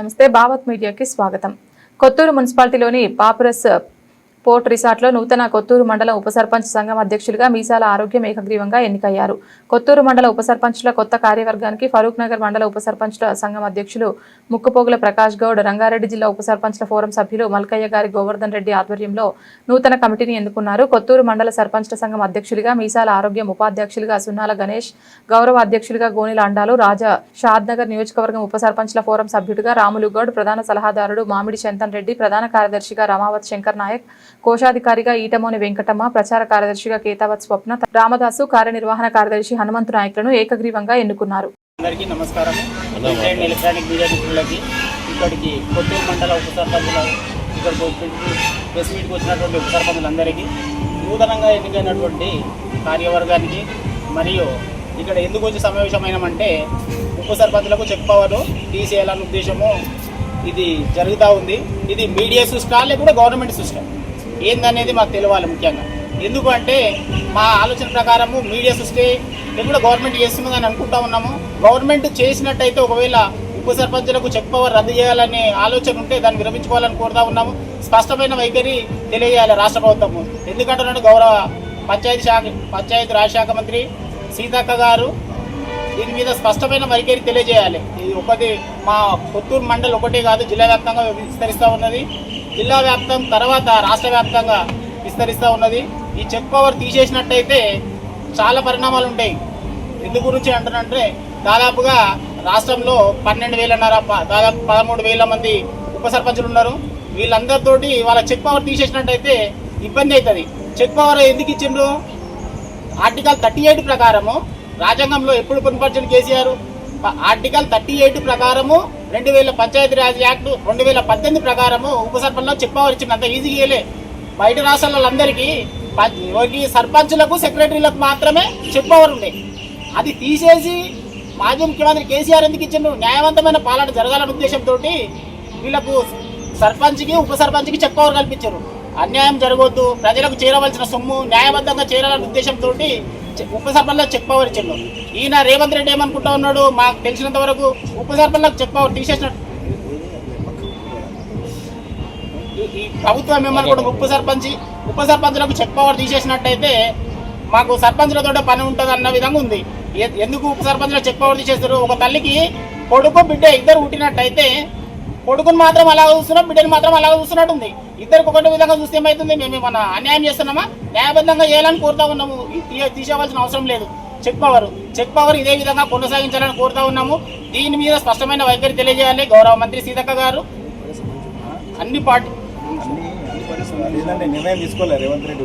నమస్తే భావత్ మీడియాకి స్వాగతం. కొత్తూరు మున్సిపాలిటీలోని పాపురస్ పోర్ట్ రిసార్ట్లో నూతన కొత్తూరు మండల ఉప సర్పంచ్ సంఘం అధ్యక్షులుగా మీసాల ఆరోగ్యం ఏకగ్రీవంగా ఎన్నికయ్యారు. కొత్తూరు మండల ఉప సర్పంచ్ల కొత్త కార్యవర్గానికి ఫరూక్ నగర్ మండల ఉప సర్పంచ్ల సంఘం అధ్యక్షులు ముక్కుపోగుల ప్రకాష్ గౌడ్, రంగారెడ్డి జిల్లా ఉప సర్పంచ్ల ఫోరం సభ్యులు మల్కయ్య గారి గోవర్ధన్ రెడ్డి ఆధ్వర్యంలో నూతన కమిటీని ఎన్నుకున్నారు. కొత్తూరు మండల సర్పంచ్ల సంఘం అధ్యక్షులుగా మీసాల ఆరోగ్యం, ఉపాధ్యక్షులుగా సున్నాల గణేష్, గౌరవ అధ్యక్షులుగా గోనెల అండాలు, రాజా షాద్నగర్ నియోజకవర్గం ఉప సర్పంచ్ల ఫోరం సభ్యుడిగా రాములు గౌడ్, ప్రధాన సలహాదారుడు మామిడి చంతన్ రెడ్డి, ప్రధాన కార్యదర్శిగా రమావత్ శంకర్ నాయక్, కోశాధికారిగా ఈటమోని వెంకటమ్మ, ప్రచార కార్యదర్శిగా కేతావత్ స్వప్న, రామదాసు, కార్యనిర్వహణ కార్యదర్శి హనుమంతు నాయకులను ఏకగ్రీవంగా ఎన్నుకున్నారు. అందరికీ నమస్కారం. ఎలక్ట్రానిక్ మీడియా మిత్రులకి, ఇక్కడికి కొత్తూరు మండల ఉప సర్పంచులు, ఇక్కడికి ప్రెస్ మీట్కి వచ్చినటువంటి ఉప సర్పంచులందరికీ, నూతనంగా ఎన్నికైనటువంటి కార్యవర్గానికి, మరియు ఇక్కడ ఎందుకు వచ్చి సమావేశమైనామంటే ఉప సర్పంచులకు చెక్ పవర్ తీసేయాలన్న ఉద్దేశము ఇది జరుగుతూ ఉంది. ఇది మీడియా సృష్టి లేకపోతే గవర్నమెంట్ సిస్టమ్ ఏందనేది మాకు తెలియాలి. ముఖ్యంగా ఎందుకంటే మా ఆలోచన ప్రకారము మీడియా సృష్టి లేకపోతే గవర్నమెంట్ చేస్తున్నదని అనుకుంటా ఉన్నాము. గవర్నమెంట్ చేసినట్టయితే ఒకవేళ ఉప సర్పంచులకు చెక్ పవర్ రద్దు చేయాలనే ఆలోచన ఉంటే దాన్ని విరమించుకోవాలని కోరుతా ఉన్నాము. స్పష్టమైన వైఖరి తెలియజేయాలి రాష్ట్ర ప్రభుత్వము. ఎందుకంటే గౌరవ పంచాయతీ రాజ్ శాఖ మంత్రి సీతక్క గారు దీని మీద స్పష్టమైన వైఖరి తెలియజేయాలి. ఇది ఒకటి మా కొత్తూరు మండలం ఒకటే కాదు, జిల్లా వ్యాప్తంగా విస్తరిస్తూ ఉన్నది. జిల్లా వ్యాప్తం తర్వాత రాష్ట్ర వ్యాప్తంగా విస్తరిస్తూ ఉన్నది. ఈ చెక్ పవర్ తీసేసినట్టయితే చాలా పరిణామాలు ఉంటాయి. ఎందు గురించి అంటానంటే దాదాపుగా రాష్ట్రంలో 12,500 దాదాపు 13,000 మంది ఉప సర్పంచులు ఉన్నారు. వీళ్ళందరితోటి వాళ్ళ చెక్ పవర్ తీసేసినట్టయితే ఇబ్బంది అవుతుంది. చెక్ పవర్ ఎందుకు ఇచ్చిండ్రు? ఆర్టికల్ 38 ప్రకారము రాజ్యాంగంలో ఎప్పుడు పొందుపరిచిన కేసీఆర్ ఆర్టికల్ 38 ప్రకారము 2000 పంచాయతీరాజ్ యాక్ట్ 2018 ప్రకారము ఉప సర్పంచ్లో చెక్ పవర్ ఇచ్చింది. అంత ఈజీగా ఇవ్వలే. బయట రాష్ట్రాలందరికీ సర్పంచులకు సెక్రటరీలకు మాత్రమే చెక్ పవర్ ఉండే. అది తీసేసి మాజీ ముఖ్యమంత్రి కేసీఆర్ ఎందుకు ఇచ్చిండు? న్యాయవంతమైన పాలన జరగాలనే ఉద్దేశంతో వీళ్ళకు సర్పంచ్కి ఉప సర్పంచ్కి చెక్ పవర్ కల్పించారు. అన్యాయం జరగొద్దు, ప్రజలకు చేరవలసిన సొమ్ము న్యాయబద్ధంగా చేరాలనే ఉద్దేశంతో ఉప సర్పంచ్లకు చెక్ పవర్ ఇచ్చిండు. ఈయన రేవంత్ రెడ్డి ఏమనుకుంటా ఉన్నాడు? మాకు తెలిసినంత వరకు ఉప సర్పంచ్లకు చెక్ పవర్ తీసేసినట్టు ఈ ప్రభుత్వం ఏమనుకుంటుంది? ఉప సర్పంచ్లకు చెక్ పవర్ తీసేసినట్టయితే మాకు సర్పంచ్లతో పని ఉంటుంది అన్న విధంగా ఉంది. ఎందుకు ఉప సర్పంచ్లకు చెక్ పవర్ తీసేస్తారు? ఒక తల్లికి కొడుకు బిడ్డ ఇద్దరు పుట్టినట్టయితే కొడుకుని మాత్రం అలా చూస్తున్నాం, బిడ్డని మాత్రం అలా చూస్తున్నట్టు ఉంది. ఇద్దరికి ఒకటి విధంగా చూస్తే ఏమవుతుంది? మేము ఏమన్నా అన్యాయం చేస్తున్నామా? న్యాయబద్ధంగా చేయాలని కోరుతా ఉన్నాము. తీసేవాల్సిన అవసరం లేదు. చెక్ పవర్ ఇదే విధంగా కొనసాగించాలని కోరుతా ఉన్నాము. దీని మీద స్పష్టమైన వైఖరి తెలియజేయాలి గౌరవ మంత్రి సీతక్క గారు. అన్ని పార్టీ నిర్ణయం తీసుకోలేదు రేవంత్ రెడ్డి.